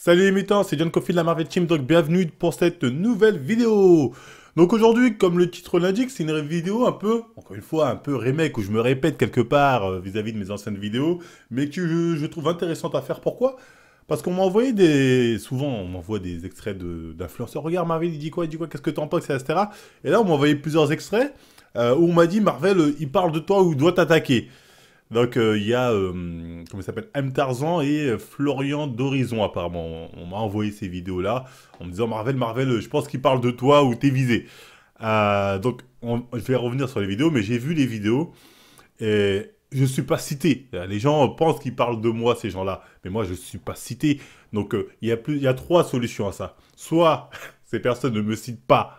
Salut les mutants, c'est John Coffey de la Marvel Team, donc bienvenue pour cette nouvelle vidéo. Donc aujourd'hui, comme le titre l'indique, c'est une vidéo un peu, encore une fois, un peu remake, où je me répète quelque part vis-à-vis de mes anciennes vidéos, mais que je trouve intéressante à faire. Pourquoi? Parce qu'on m'a envoyé des... Souvent, on m'envoie des extraits d'influenceurs. Regarde Marvel, il dit quoi, qu'est-ce que t'en penses, etc. Et là, on m'a envoyé plusieurs extraits où on m'a dit, Marvel, il parle de toi ou doit t'attaquer. Donc il y a, comment il s'appelle, M. Tarzan et Florian d'Horizon apparemment. On m'a envoyé ces vidéos-là en me disant Marvel, je pense qu'il parle de toi ou t'es visé. Donc je vais revenir sur les vidéos, mais j'ai vu les vidéos et je suis pas cité. Les gens pensent qu'ils parlent de moi, ces gens-là, mais moi je suis pas cité. Donc il y a trois solutions à ça. Soit ces personnes ne me citent pas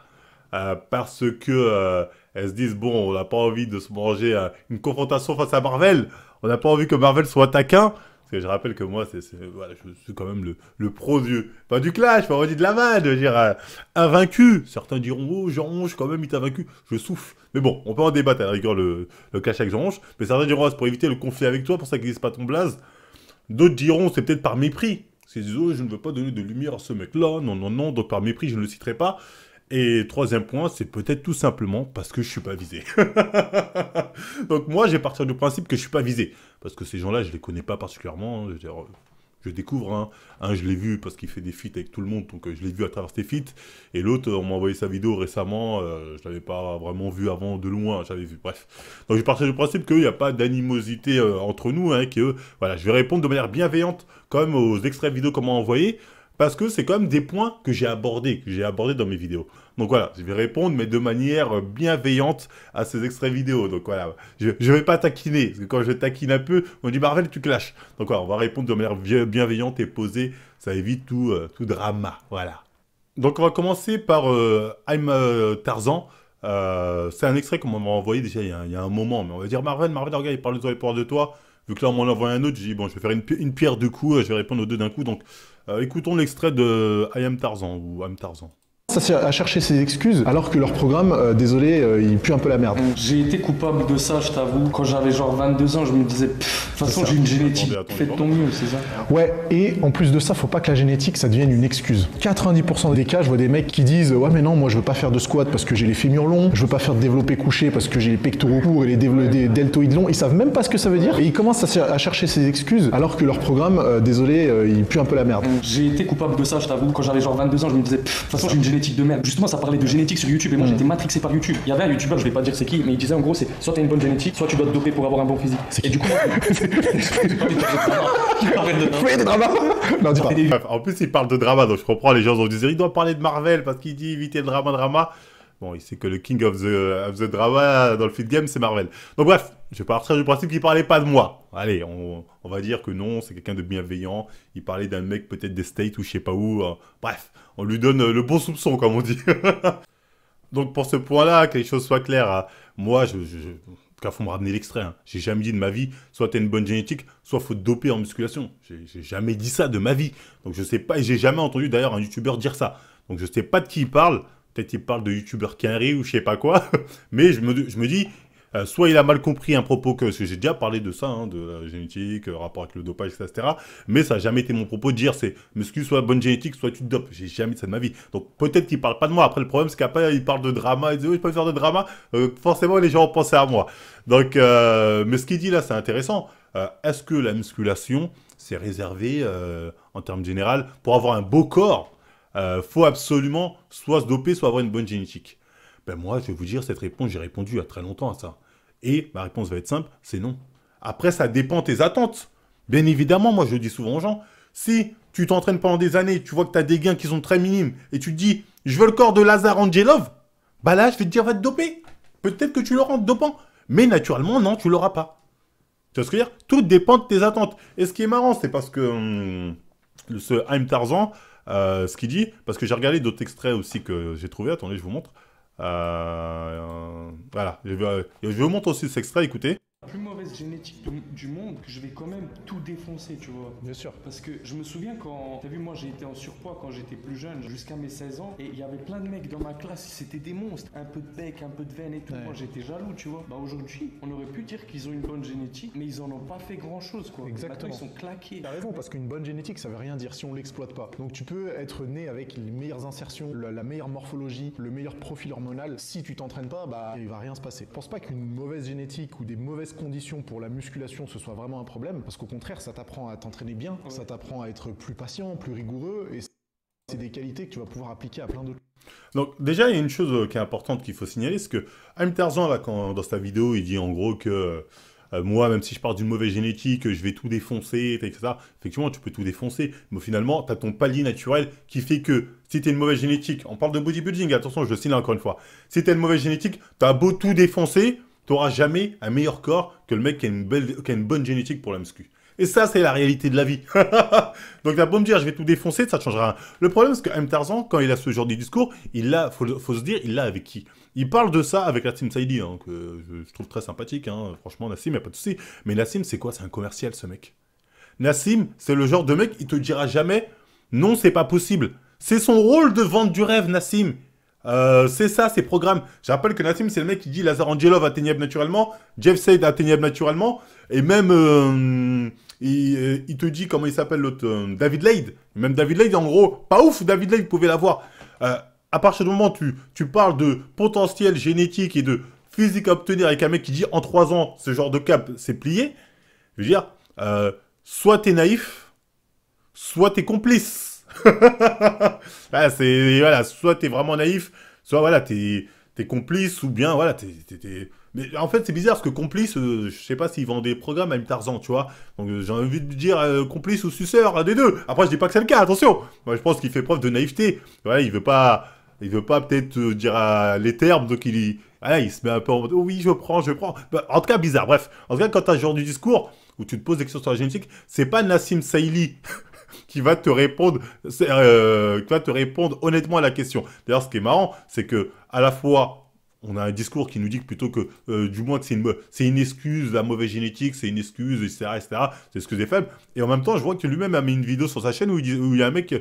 parce que elles se disent bon, on n'a pas envie de se manger une confrontation face à Marvel, on n'a pas envie que Marvel soit taquin. Parce que je rappelle que moi, voilà, je suis quand même le pro pas du clash, pas du de la vanne, je veux dire, invaincu. Certains diront, oh, Jean-Ronge, quand même, il t'a vaincu. Je souffle. Mais bon, on peut en débattre à la rigueur le clash avec Jean-Ronge. Mais certains diront, ah, c'est pour éviter le conflit avec toi, pour ça qu'il n'existe pas ton blaze. D'autres diront, c'est peut-être par mépris. C'est oh, je ne veux pas donner de lumière à ce mec-là. Non, non, non. Donc par mépris, je ne le citerai pas. Et troisième point, c'est peut-être tout simplement parce que je suis pas visé. Donc moi, j'ai parti du principe que je suis pas visé. Parce que ces gens-là, je les connais pas particulièrement. Je veux dire, je découvre un, je l'ai vu parce qu'il fait des feats avec tout le monde, donc je l'ai vu à travers ses feats. Et l'autre, on m'a envoyé sa vidéo récemment, je l'avais pas vraiment vu avant de loin, j'avais vu, bref. Donc j'ai parti du principe qu'il n'y a pas d'animosité entre nous, hein, que voilà, je vais répondre de manière bienveillante quand même aux extraits vidéo qu'on m'a envoyés. Parce que c'est quand même des points que j'ai abordés dans mes vidéos. Donc voilà, je vais répondre, mais de manière bienveillante à ces extraits vidéo. Donc voilà, je vais pas taquiner, parce que quand je taquine un peu, on dit Marvel, tu clashes. Donc voilà, on va répondre de manière bienveillante et posée, ça évite tout drama, voilà. Donc on va commencer par I'm Tarzan. C'est un extrait qu'on m'a envoyé déjà il y a un moment, mais on va dire Marvel, regarde, il parle de toi. Vu que là, on m'en envoie un autre, j'ai dit, bon, je vais faire une pierre deux coups, je vais répondre aux deux d'un coup. Donc, écoutons l'extrait de I Am Tarzan, ou I'm Tarzan. Ça c'est à chercher ses excuses, alors que leur programme, désolé, il pue un peu la merde. J'ai été coupable de ça, je t'avoue. Quand j'avais genre 22 ans, je me disais, de toute façon, j'ai une génétique. Fais de ton mieux, c'est ça. Ouais, et en plus de ça, faut pas que la génétique, ça devienne une excuse. 90% des cas, je vois des mecs qui disent, ouais, mais non, moi, je veux pas faire de squat parce que j'ai les fémurs longs, je veux pas faire de développé couché parce que j'ai les pectoraux courts et les deltoïdes longs. Ils savent même pas ce que ça veut dire. Et ils commencent à chercher ses excuses, alors que leur programme, désolé, il pue un peu la merde. J'ai été coupable de ça, je t'avoue. Quand j'avais genre 22 ans, je me disais, de toute façon, j'ai une génétique de merde. Justement, ça parlait de génétique sur YouTube et moi j'étais matrixé par YouTube. Il y avait un YouTuber, je vais pas dire c'est qui, mais il disait en gros c'est soit t'as une bonne génétique, soit tu dois te doper pour avoir un bon physique. Et du coup, Oui, des dramas. Non, dis pas. Bref, en plus, il parle de drama, donc je comprends, les gens vont dire, il doit parler de Marvel parce qu'il dit éviter le drama. Bon, il sait que le king of the drama dans le feed game, c'est Marvel. Donc bref, je vais partir du principe qu'il parlait pas de moi. Allez, on va dire que non, c'est quelqu'un de bienveillant. Il parlait d'un mec peut-être des States ou je sais pas où. Bref, on lui donne le bon soupçon, comme on dit. Donc pour ce point-là, que les choses soient claires, moi, il faut me ramener l'extrait. Hein. J'ai jamais dit de ma vie, soit t'as une bonne génétique, soit faut te doper en musculation. J'ai jamais dit ça de ma vie. Donc je sais pas, et j'ai jamais entendu d'ailleurs un youtubeur dire ça. Donc je sais pas de qui il parle. Peut-être qu'il parle de youtubeur Quinry ou je sais pas quoi. Mais je me dis, soit il a mal compris un propos parce que j'ai déjà parlé de ça, hein, de la génétique, rapport avec le dopage, etc. Mais ça n'a jamais été mon propos de dire c'est muscu, soit bonne génétique, soit tu te dopes. J'ai jamais dit ça de ma vie. Donc peut-être qu'il parle pas de moi. Après le problème c'est qu'après il parle de drama, il dit oui je peux faire de drama. Forcément les gens ont pensé à moi. Donc mais ce qu'il dit là c'est intéressant. Est-ce que la musculation c'est réservé en termes général pour avoir un beau corps? Faut absolument soit se doper, soit avoir une bonne génétique. Ben moi, je vais vous dire, cette réponse, j'ai répondu il y a très longtemps à ça. Et ma réponse va être simple, c'est non. Après, ça dépend de tes attentes. Bien évidemment, moi, je dis souvent aux gens, si tu t'entraînes pendant des années, tu vois que tu as des gains qui sont très minimes, et tu te dis, je veux le corps de Lazar Angelov, bah là, je vais te dire, va te doper. Peut-être que tu l'auras en te dopant. Mais naturellement, non, tu l'auras pas. Tu vois ce que je veux dire? Tout dépend de tes attentes. Et ce qui est marrant, c'est parce que ce I'm Tarzan, ce qu'il dit, parce que j'ai regardé d'autres extraits aussi que j'ai trouvé, attendez, je vous montre. Voilà, je vous montre aussi cet extrait, écoutez. la plus mauvaise mauvaise génétique du monde que je vais quand même tout défoncer, tu vois. Bien sûr. Parce que je me souviens quand, t'as vu, moi j'ai été en surpoids quand j'étais plus jeune, jusqu'à mes 16 ans, et il y avait plein de mecs dans ma classe, c'était des monstres, un peu de bec, un peu de veine et tout. Ouais. Moi j'étais jaloux, tu vois. Bah aujourd'hui, on aurait pu dire qu'ils ont une bonne génétique, mais ils en ont pas fait grand chose, quoi. Exactement. Maintenant ils sont claqués. T'as raison, parce qu'une bonne génétique, ça veut rien dire si on l'exploite pas. Donc tu peux être né avec les meilleures insertions, la meilleure morphologie, le meilleur profil hormonal. Si tu t'entraînes pas, bah il va rien se passer. Je pense pas qu'une mauvaise génétique ou des mauvaises conditions pour la musculation ce soit vraiment un problème, parce qu'au contraire, ça t'apprend à t'entraîner bien, ça t'apprend à être plus patient, plus rigoureux, et c'est des qualités que tu vas pouvoir appliquer à plein d'autres. Donc déjà, il y a une chose qui est importante qu'il faut signaler, c'est que Haim Tarzan, là, dans sa vidéo, il dit en gros que moi, même si je pars d'une mauvaise génétique, je vais tout défoncer, etc. Effectivement, tu peux tout défoncer, mais finalement, tu as ton palier naturel qui fait que si tu as une mauvaise génétique, on parle de bodybuilding, attention, je le signale encore une fois, si tu as une mauvaise génétique, tu as beau tout défoncer, tu n'auras jamais un meilleur corps que le mec qui a une bonne génétique pour la muscu. Et ça, c'est la réalité de la vie. Donc, t'as beau me dire, je vais tout défoncer, ça ne changera rien. Le problème, c'est que Haim Tarzan, quand il a ce genre de discours, faut se dire, il l'a avec qui? Il parle de ça avec Nassim Saïdi, hein, que je trouve très sympathique. Hein. Franchement, Nassim, il n'y a pas de souci. Mais Nassim, c'est quoi? C'est un commercial, ce mec. Nassim, c'est le genre de mec, il te dira jamais, non, c'est pas possible. C'est son rôle de vendre du rêve, Nassim. C'est ça, ces programmes. Je rappelle que Nassim, c'est le mec qui dit Lazar Angelov atteignable naturellement, Jeff Said atteignable naturellement, et même il te dit comment il s'appelle l'autre, David Lade. Même David Lade, en gros, pas ouf, David Lade, vous pouvez l'avoir. À partir du moment où tu parles de potentiel génétique et de physique à obtenir avec un mec qui dit en 3 ans, ce genre de cap, c'est plié, je veux dire, soit t'es naïf, soit t'es complice. Voilà, voilà, soit t'es vraiment naïf, soit voilà, t'es complice, ou bien voilà, Mais en fait, c'est bizarre parce que complice, je sais pas s'ils vendent des programmes à Haim Tarzan, tu vois. Donc j'ai envie de dire complice ou suceur, un des deux. Après, je dis pas que c'est le cas, attention. Moi, je pense qu'il fait preuve de naïveté. Voilà, il veut pas peut-être dire les termes, donc voilà, il se met un peu en mode, oh oui, je prends. Bah, en tout cas, bizarre. Bref, en tout cas, quand t'as ce genre du discours où tu te poses des questions sur la génétique, c'est pas Nassim Saïli qui va te répondre honnêtement à la question. D'ailleurs, ce qui est marrant, c'est que à la fois, on a un discours qui nous dit que plutôt que, du moins que c'est une excuse, la mauvaise génétique, c'est une excuse, etc., etc., c'est excuse des faibles. Et en même temps, je vois que lui-même a mis une vidéo sur sa chaîne où il y a un mec,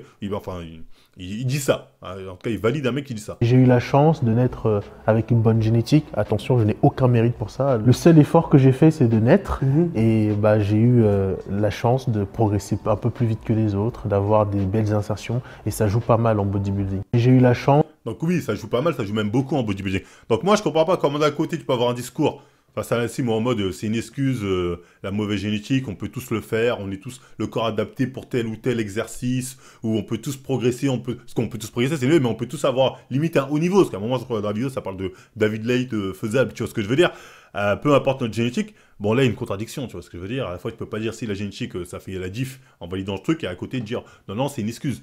il dit ça. En tout cas, il valide un mec qui dit ça. J'ai eu la chance de naître avec une bonne génétique. Attention, je n'ai aucun mérite pour ça. Le seul effort que j'ai fait, c'est de naître. Et bah, j'ai eu la chance de progresser un peu plus vite que les autres, d'avoir des belles insertions. Et ça joue pas mal en bodybuilding. J'ai eu la chance. Donc oui, ça joue pas mal, ça joue même beaucoup en bodybuilding. Donc moi, je comprends pas comment d'un côté, tu peux avoir un discours face à Nassim en mode c'est une excuse, la mauvaise génétique, on peut tous le faire, on est tous le corps adapté pour tel ou tel exercice, ou on peut tous progresser, parce qu'on peut tous progresser, c'est mieux, mais on peut tous avoir limite un haut niveau, parce qu'à un moment, je crois dans la vidéo, ça parle de David Lade faisable, tu vois ce que je veux dire, peu importe notre génétique. Bon, là, il y a une contradiction, tu vois ce que je veux dire. À la fois, tu peux pas dire si la génétique, ça fait la diff en validant ce truc, et à côté, dire non, c'est une excuse.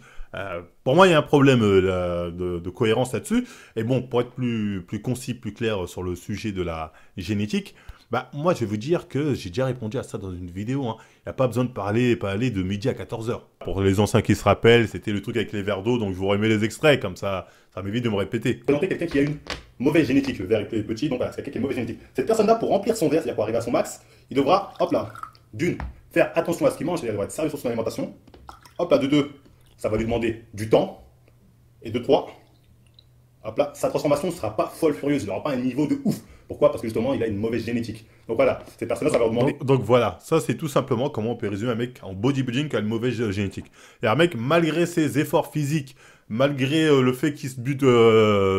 Pour moi, il y a un problème de cohérence là-dessus. Et bon, pour être plus concis, plus clair sur le sujet de la génétique, bah, moi, je vais vous dire que j'ai déjà répondu à ça dans une vidéo. Hein. Il n'y a pas besoin de parler de midi à 14h. Pour les anciens qui se rappellent, c'était le truc avec les verres d'eau, donc je vous remets les extraits, comme ça m'évite de me répéter. Présenter quelqu'un qui a une mauvaise génétique, le verre est petit, donc voilà, c'est quelqu'un qui a une mauvaise génétique. Cette personne-là, pour remplir son verre, c'est-à-dire pour arriver à son max, il devra, hop là, d'une, faire attention à ce qu'il mange, c'est-à-dire il devra être sérieux sur son alimentation. Hop là, de deux, ça va lui demander du temps. Et de trois, hop là, sa transformation ne sera pas folle furieuse, il n'aura pas un niveau de ouf. Pourquoi? Parce que justement, il a une mauvaise génétique. Donc voilà, ces personnes-là, ça va leur demander. Donc voilà, ça c'est tout simplement comment on peut résumer un mec en bodybuilding qui a une mauvaise génétique. Et un mec, malgré ses efforts physiques, malgré le fait qu'il se bute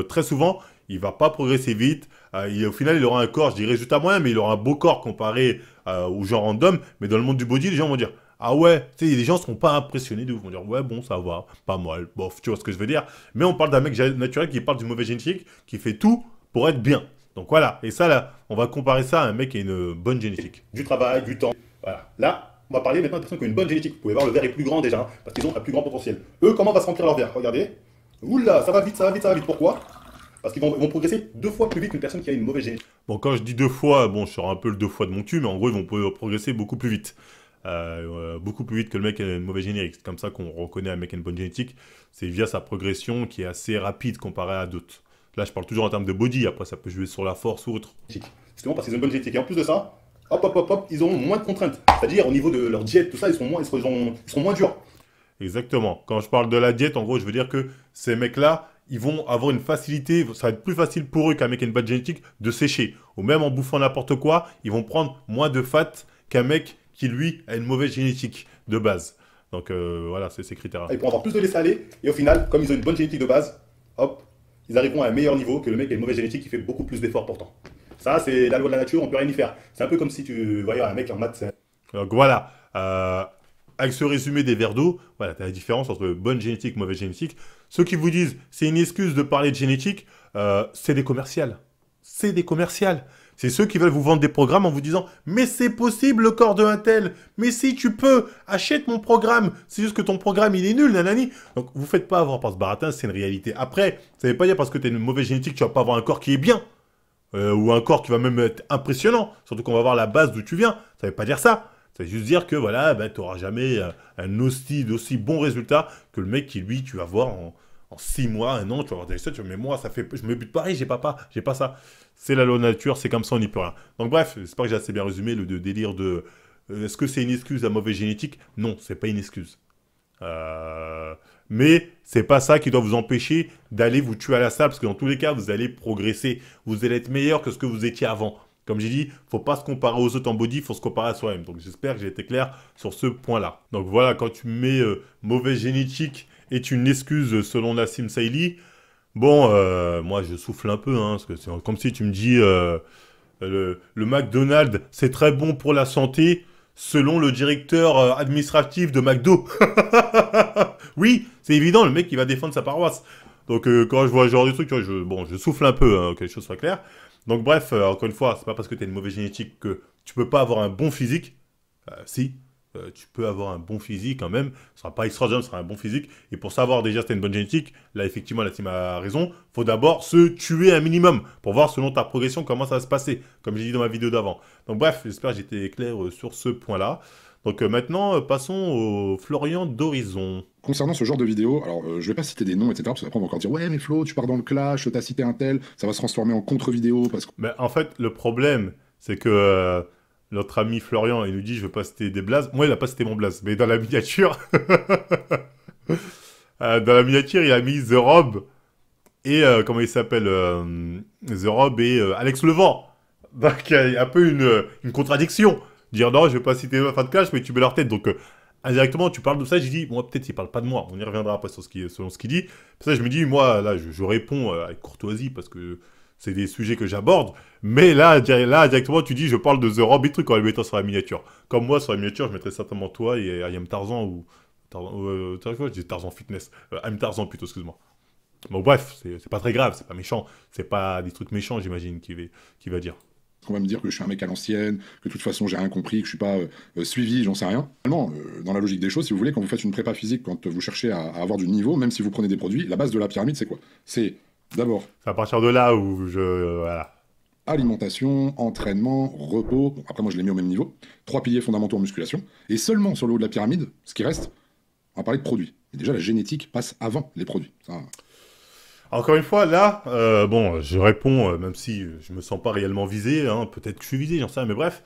très souvent, il va pas progresser vite. Au final, il aura un corps, je dirais résultat moyen, mais il aura un beau corps comparé aux gens random. Mais dans le monde du body, les gens vont dire ah ouais, tu sais, les gens ne seront pas impressionnés de vous. Ils vont dire ouais, bon, ça va, pas mal, bof, tu vois ce que je veux dire. Mais on parle d'un mec naturel qui parle d'une mauvaise génétique, qui fait tout pour être bien. Donc voilà, et ça là, on va comparer ça à un mec qui a une bonne génétique. Du travail, du temps. Voilà. Là, on va parler maintenant de personnes qui ont une bonne génétique. Vous pouvez voir, le verre est plus grand déjà, hein, parce qu'ils ont un plus grand potentiel. Eux, comment va se remplir leur verre? Regardez. Oula, ça va vite, ça va vite, ça va vite. Pourquoi? Parce qu'ils vont progresser 2 fois plus vite qu'une personne qui a une mauvaise génétique. Bon, quand je dis 2 fois, bon, je sors un peu le 2 fois de mon cul, mais en gros, ils vont progresser beaucoup plus vite. Beaucoup plus vite que le mec qui a une mauvaise génétique. C'est comme ça qu'on reconnaît un mec qui a une bonne génétique. C'est via sa progression qui est assez rapide comparée à d'autres. Là, je parle toujours en termes de body. Après, ça peut jouer sur la force ou autre. Justement parce qu'ils ont une bonne génétique. Et en plus de ça, hop, hop, hop, hop, ils auront moins de contraintes. C'est-à-dire, au niveau de leur diète, tout ça, ils seront moins durs. Exactement. Quand je parle de la diète, en gros, je veux dire que ces mecs-là, ils vont avoir une facilité, ça va être plus facile pour eux qu'un mec qui a une bonne génétique de sécher. Ou même en bouffant n'importe quoi, ils vont prendre moins de fat qu'un mec qui, lui, a une mauvaise génétique de base. Donc voilà, c'est ces critères-là. Ils pourront avoir plus de lait salé, et au final, comme ils ont une bonne génétique de base, hop, ils arriveront à un meilleur niveau que le mec qui a une mauvaise génétique qui fait beaucoup plus d'efforts pourtant. Ça, c'est la loi de la nature, on peut rien y faire. C'est un peu comme si tu voyais un mec en maths. Donc voilà, avec ce résumé des verres d'eau, voilà, tu as la différence entre bonne génétique et mauvaise génétique. Ceux qui vous disent c'est une excuse de parler de génétique, c'est des commerciales. C'est des commerciales. C'est ceux qui veulent vous vendre des programmes en vous disant « Mais c'est possible le corps de un tel, mais si tu peux, achète mon programme, c'est juste que ton programme il est nul, nanani. » Donc vous faites pas avoir par ce baratin, c'est une réalité. Après, ça ne veut pas dire parce que tu as une mauvaise génétique, tu vas pas avoir un corps qui est bien. Ou un corps qui va même être impressionnant. Surtout qu'on va voir la base d'où tu viens. Ça ne veut pas dire ça. Ça veut juste dire que voilà, ben, tu n'auras jamais un aussi bon résultat que le mec qui, lui, tu vas voir en 6 mois, 1 an, tu vas voir des résultats, tu vas mais moi, ça fait, je me bute pareil, j'ai pas ça. C'est la loi de la nature, c'est comme ça, on n'y peut rien. Donc bref, j'espère que j'ai assez bien résumé le délire de est-ce que c'est une excuse à mauvaise génétique? Non, c'est pas une excuse. Mais c'est pas ça qui doit vous empêcher d'aller vous tuer à la salle, parce que dans tous les cas, vous allez progresser. Vous allez être meilleur que ce que vous étiez avant. Comme j'ai dit, faut pas se comparer aux autres en body, faut se comparer à soi-même. Donc j'espère que j'ai été clair sur ce point-là. Donc voilà, quand tu mets mauvaise génétique est une excuse selon Nassim Saïli, bon, moi je souffle un peu, hein, parce que c'est comme si tu me dis le McDonald's, c'est très bon pour la santé, selon le directeur administratif de McDo. Oui, c'est évident, le mec il va défendre sa paroisse. Donc quand je vois ce genre de truc, tu vois, je souffle un peu, hein, que les choses soient claires. Donc bref, encore une fois, c'est pas parce que tu as une mauvaise génétique que tu peux pas avoir un bon physique. Si, tu peux avoir un bon physique quand même. Ce sera pas extraordinaire, ce sera un bon physique. Et pour savoir déjà si tu as une bonne génétique, là effectivement la team a raison, faut d'abord se tuer un minimum pour voir selon ta progression comment ça va se passer, comme j'ai dit dans ma vidéo d'avant. Donc bref, j'espère que j'ai été clair sur ce point-là. Donc maintenant, passons au Florian d'Horizon. Concernant ce genre de vidéo, alors je vais pas citer des noms, etc. Parce qu'après on va encore dire ouais mais Flo, tu pars dans le clash, t'as cité un tel, ça va se transformer en contre-vidéo parce que... Mais en fait, le problème, c'est que notre ami Florian, il nous dit je veux pas citer des blazes. Moi, il a pas cité mon blaze, mais dans la miniature, il a mis The Rob et comment il s'appelle The Rob et Alex Levent. Donc il y a un peu une contradiction. Dire non, je vais pas citer ma fin de clash, mais tu mets leur tête. Donc indirectement, tu parles de ça, j'ai dit, bon, peut-être il parle pas de moi. On y reviendra après selon ce qu'il dit. Pour ça, je me dis, moi, là, je réponds avec courtoisie parce que c'est des sujets que j'aborde. Mais là, directement, tu dis, je parle de The Rob et truc quand elle mettant sur la miniature. Comme moi, sur la miniature, je mettrais certainement toi et I Am Tarzan ou... je dis Tarzan Fitness. I Am Tarzan plutôt, excuse-moi. Bon, bref, c'est pas très grave, c'est pas méchant. C'est pas des trucs méchants, j'imagine, qu'il va dire. On va me dire que je suis un mec à l'ancienne, que de toute façon j'ai rien compris, que je suis pas suivi, j'en sais rien. Finalement, dans la logique des choses, si vous voulez, quand vous faites une prépa physique, quand vous cherchez à avoir du niveau, même si vous prenez des produits, la base de la pyramide, c'est quoi? C'est d'abord... C'est à partir de là où voilà. Alimentation, entraînement, repos, bon, après moi je l'ai mis au même niveau, 3 piliers fondamentaux en musculation, et seulement sur le haut de la pyramide, ce qui reste, on va parler de produits. Et déjà la génétique passe avant les produits. Ça... Encore une fois, là, bon, je réponds, même si je me sens pas réellement visé, hein, peut-être que je suis visé, j'en sais rien, mais bref,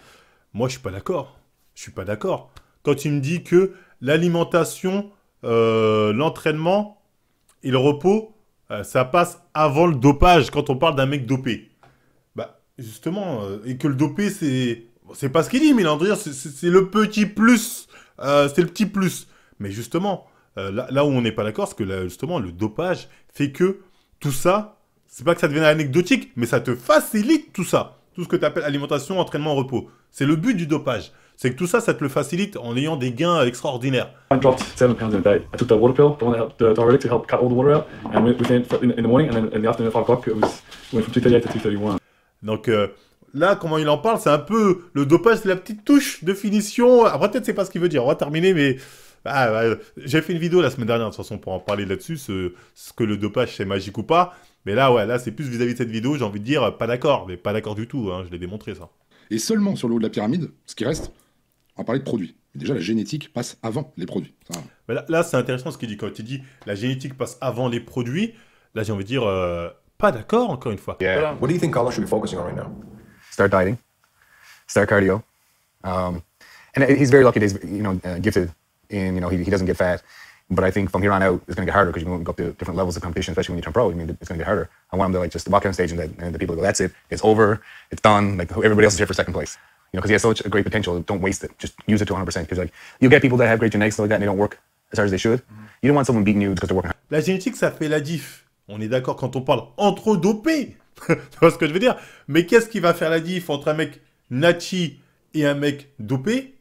moi je suis pas d'accord. Je suis pas d'accord. Quand tu me dis que l'alimentation, l'entraînement et le repos, ça passe avant le dopage quand on parle d'un mec dopé. Bah, justement, et que le dopé, c'est pas ce qu'il dit, mais il a envie de dire, c'est le petit plus, c'est le petit plus. Mais justement, là où on n'est pas d'accord, c'est que là, justement, le dopage fait que tout ça, c'est pas que ça devienne anecdotique, mais ça te facilite tout ça. Tout ce que tu appelles alimentation, entraînement, repos. C'est le but du dopage. C'est que tout ça, ça te le facilite en ayant des gains extraordinaires. I dropped 7 pounds in a day. I took the water pill, the one that helped diuretic to help cut all the water out, and within in the morning, and then in the afternoon at 5 o'clock, it went from 238 to 231. Donc là, comment il en parle, c'est un peu le dopage, c'est la petite touche de finition. Après, peut-être c'est pas ce qu'il veut dire. On va terminer, mais j'ai fait une vidéo la semaine dernière, de toute façon, pour en parler là-dessus, ce que le dopage, c'est magique ou pas. Mais là, ouais, là, c'est plus vis-à-vis de cette vidéo, j'ai envie de dire, pas d'accord, mais pas d'accord du tout, hein, je l'ai démontré, ça. Et seulement sur le haut de la pyramide, ce qui reste, on va parler de produits. Et déjà, la génétique passe avant les produits. Ça... Mais là c'est intéressant ce qu'il dit. Quand il dit la génétique passe avant les produits, là, j'ai envie de dire, pas d'accord, encore une fois. Yeah. What do you think Carlos should be focusing on right now? Start dieting, start cardio, And he's very lucky that he's, gifted in, he doesn't get fat. But I think from here on out, it's going to get harder because you're going to go up to different levels of competition, especially when you turn pro. I mean, it's going to get harder. I want him to like just walk on stage and the people go, that's it, it's over, it's done. Like everybody else is here for second place. Because he has such a great potential. Don't waste it. Just use it to 100%. Because like you get people that have great genetics like that and they don't work as hard as they should. You don't want someone beating you because they're working hard. La génétique, ça fait la diff. On est d'accord quand on parle entre dopés. Tu vois ce que je veux dire? Mais qu'est-ce qui va faire la diff entre un mec natty et un mec dopé?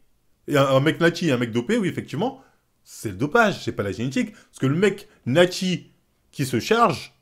Et un mec natty et un mec dopé, oui, effectivement, c'est le dopage, c'est pas la génétique. Parce que le mec natty qui se charge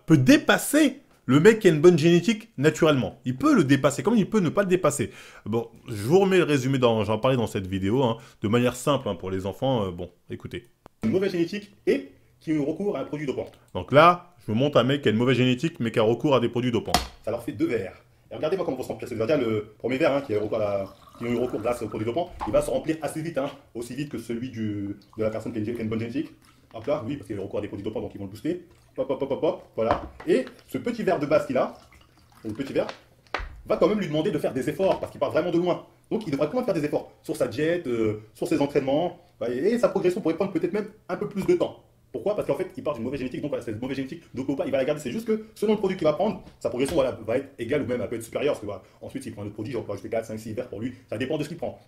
peut dépasser le mec qui a une bonne génétique naturellement. Il peut le dépasser, comme il peut ne pas le dépasser. Bon, je vous remets le résumé, j'en parlais dans cette vidéo, hein, de manière simple pour les enfants. Bon, écoutez. Une mauvaise génétique et qui ont recours à un produit dopant. Donc là, je vous montre un mec qui a une mauvaise génétique, mais qui a recours à des produits dopants. Ça leur fait 2 verres. Et regardez-moi comment ils vont se remplir. C'est déjà le premier verre qui a eu recours grâce au produit dopant. Il va se remplir assez vite, aussi vite que celui de la personne qui a une bonne génétique. Hop là, oui, parce qu'il a recours à des produits dopants, donc ils vont le booster. Hop, hop, hop, hop, hop, voilà. Et ce petit verre de base qu'il a, le petit verre, va quand même lui demander de faire des efforts, parce qu'il part vraiment de loin. Donc il devrait quand même faire des efforts sur sa diète, sur ses entraînements, et sa progression pourrait prendre peut-être même un peu plus de temps. Pourquoi? Parce qu'en fait, il part d'une mauvaise génétique, donc voilà, cette mauvaise génétique, dopé ou pas, il va la garder. C'est juste que selon le produit qu'il va prendre, sa progression va être égale ou même elle peut être supérieure. Parce que voilà, ensuite, s'il prend un autre produit, genre, on peut rajouter 4, 5, 6 verres pour lui, ça dépend de ce qu'il prend.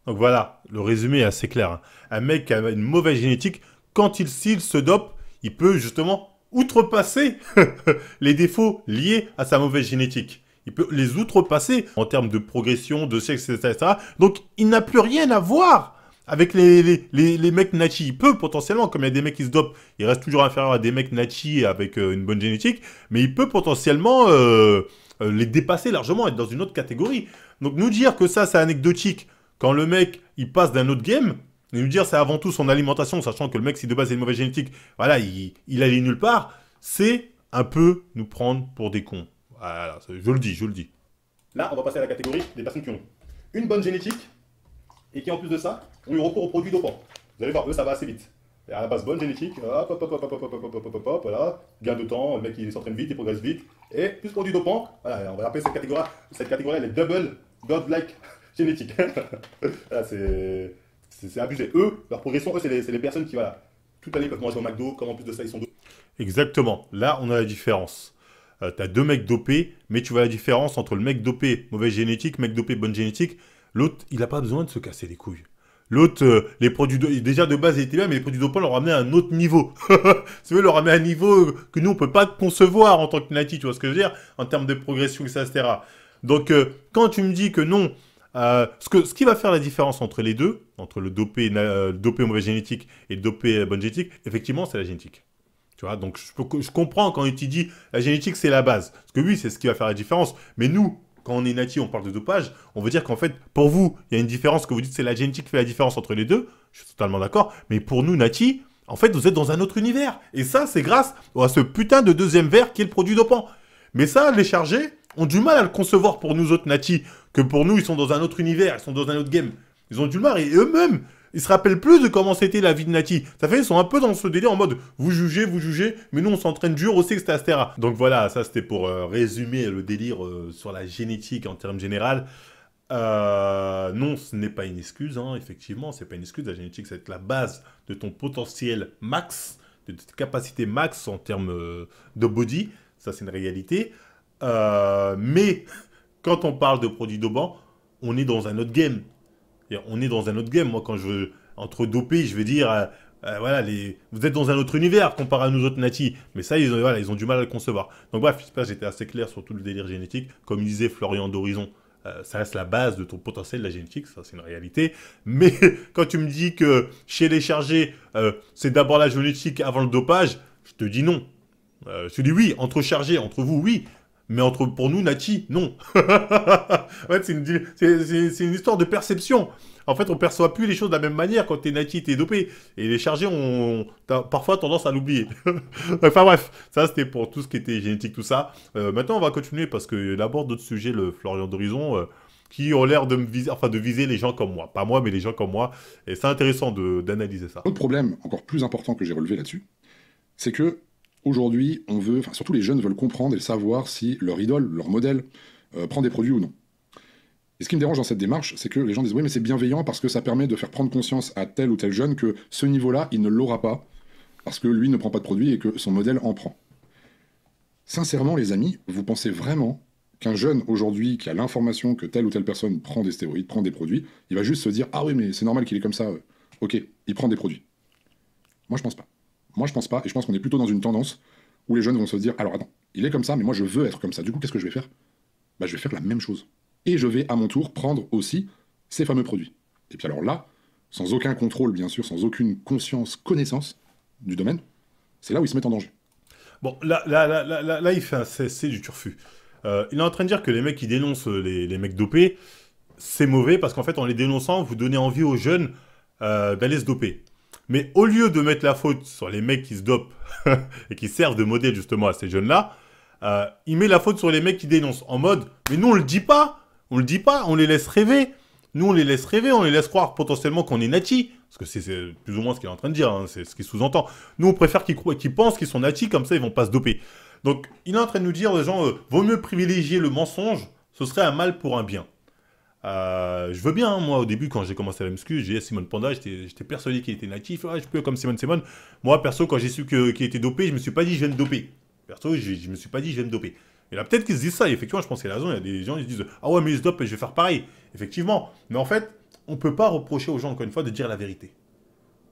Donc voilà, le résumé est assez clair. Un mec qui a une mauvaise génétique, quand s'il se dope, il peut justement outrepasser les défauts liés à sa mauvaise génétique. Il peut les outrepasser en termes de progression, de sexe, etc. Donc, il n'a plus rien à voir avec les mecs natty. Il peut potentiellement, comme il y a des mecs qui se dopent, il reste toujours inférieur à des mecs natty avec une bonne génétique, mais il peut potentiellement les dépasser largement, être dans une autre catégorie. Donc, nous dire que ça, c'est anecdotique, quand le mec, il passe d'un autre game, et nous dire c'est avant tout son alimentation, sachant que le mec, si de base c'est une mauvaise génétique, voilà, il allait nulle part, c'est un peu nous prendre pour des cons. Voilà, je le dis. Là, on va passer à la catégorie des personnes qui ont une bonne génétique et qui, en plus de ça, ont eu recours aux produits dopants. Vous allez voir, eux, ça va assez vite. Et à la base, bonne génétique, hop, hop, hop, hop, hop, hop, hop, hop, hop, hop, voilà, gain de temps, le mec il s'entraîne vite, il progresse vite, et plus produits dopants, voilà, on va appeler cette catégorie-là les double godlike génétiques. Voilà, c'est abusé. Eux, leur progression, c'est les personnes qui, voilà, toute l'année peuvent manger au McDo, comme en plus de ça, ils sont dopés. Exactement, là, on a la différence. T'as deux mecs dopés, mais tu vois la différence entre le mec dopé, mauvaise génétique, mec dopé, bonne génétique. L'autre, il n'a pas besoin de se casser les couilles. L'autre, les produits déjà de base, il était bien, mais les produits dopants l'ont ramené à un autre niveau. Tu veux, leur ramener à un niveau que nous, on ne peut pas concevoir en tant que nati, tu vois ce que je veux dire, en termes de progression, etc. Donc, quand tu me dis que non, ce qui va faire la différence entre les deux, entre le dopé mauvaise génétique et le dopé bonne génétique, effectivement, c'est la génétique. Tu vois, donc je comprends quand il te dit la génétique, c'est la base. Parce que oui, c'est ce qui va faire la différence. Mais nous, quand on est nati, on parle de dopage, on veut dire qu'en fait, pour vous, il y a une différence, que vous dites c'est la génétique qui fait la différence entre les deux. Je suis totalement d'accord. Mais pour nous, nati, en fait, vous êtes dans un autre univers. Et ça, c'est grâce à ce putain de deuxième verre qui est le produit dopant. Mais ça, les chargés ont du mal à le concevoir pour nous autres nati, que pour nous, ils sont dans un autre univers, ils sont dans un autre game. Ils ont du mal, et eux-mêmes, ils se rappellent plus de comment c'était la vie de nati. Ça fait, ils sont un peu dans ce délire en mode, vous jugez, mais nous, on s'entraîne dur aussi, etc. Donc voilà, ça, c'était pour résumer le délire sur la génétique en termes général. Non, ce n'est pas une excuse, hein, effectivement, c'est pas une excuse. La génétique, c'est la base de ton potentiel max, de tes capacités max en termes de body. Ça, c'est une réalité. Mais quand on parle de produits dopants, on est dans un autre game. On est dans un autre game. Moi, quand je veux entre dopés, je veux dire, voilà, vous êtes dans un autre univers comparé à nous autres natis. Mais ça, ils ont du mal à le concevoir. Donc bref, j'espère que j'étais assez clair sur tout le délire génétique. Comme il disait Florian d'Horizon, ça reste la base de ton potentiel, la génétique, ça c'est une réalité. Mais quand tu me dis que chez les chargés, c'est d'abord la génétique avant le dopage, je te dis non. Je te dis oui, entre chargés, entre vous, oui. Mais pour nous, nati, non. En fait, c'est une histoire de perception. En fait, on perçoit plus les choses de la même manière quand t'es nati, t'es dopé. Et les chargés ont parfois tendance à l'oublier. Enfin bref, ça c'était pour tout ce qui était génétique, tout ça. Maintenant, on va continuer parce qu'il aborde d'autres sujets, le Florian d'Horizon, qui ont l'air de viser les gens comme moi. Pas moi, mais les gens comme moi. Et c'est intéressant d'analyser ça. Autre problème encore plus important que j'ai relevé là-dessus, c'est que aujourd'hui, surtout les jeunes veulent comprendre et savoir si leur idole, leur modèle, prend des produits ou non. Et ce qui me dérange dans cette démarche, c'est que les gens disent oui, mais c'est bienveillant parce que ça permet de faire prendre conscience à tel ou tel jeune que ce niveau-là, il ne l'aura pas parce que lui ne prend pas de produit et que son modèle en prend. Sincèrement, les amis, vous pensez vraiment qu'un jeune aujourd'hui qui a l'information que telle ou telle personne prend des stéroïdes, prend des produits, il va juste se dire ah oui, mais c'est normal qu'il est comme ça, ok, il prend des produits. Moi, je pense pas. Moi, je pense pas, et je pense qu'on est plutôt dans une tendance où les jeunes vont se dire alors attends, il est comme ça, mais moi je veux être comme ça. Du coup, qu'est-ce que je vais faire? Bah, je vais faire la même chose. Et je vais à mon tour prendre aussi ces fameux produits. Et puis alors là, sans aucun contrôle, bien sûr, sans aucune conscience, connaissance du domaine, c'est là où ils se mettent en danger. Bon, là, il fait un CSC du turfu. Il est en train de dire que les mecs qui dénoncent les mecs dopés, c'est mauvais parce qu'en fait, en les dénonçant, vous donnez envie aux jeunes d'aller se doper. Mais au lieu de mettre la faute sur les mecs qui se dopent et qui servent de modèle justement à ces jeunes-là, il met la faute sur les mecs qui dénoncent en mode « Mais nous, on le dit pas, on le dit pas, on les laisse rêver. Nous, on les laisse rêver, on les laisse croire potentiellement qu'on est natis. » Parce que c'est plus ou moins ce qu'il est en train de dire, hein, c'est ce qu'il sous-entend. Nous, on préfère qu'ils pensent qu'ils sont natis, comme ça, ils vont pas se doper. Donc, il est en train de nous dire, les gens, vaut mieux privilégier le mensonge, ce serait un mal pour un bien. Je veux bien, hein, moi, au début, quand j'ai commencé la muscu, j'ai dit à Simone Panda, j'étais persuadé qu'il était natif, je peux comme Simone. Moi, perso, quand j'ai su qu'il était dopé, je me suis pas dit, je vais me doper. Perso, je me suis pas dit, je vais me doper. Et là, peut-être qu'ils se disent ça, et effectivement, je pense qu'il y a raison, il y a des gens qui se disent, ah ouais, mais ils se dopent et je vais faire pareil. Effectivement. Mais en fait, on peut pas reprocher aux gens, encore une fois, de dire la vérité.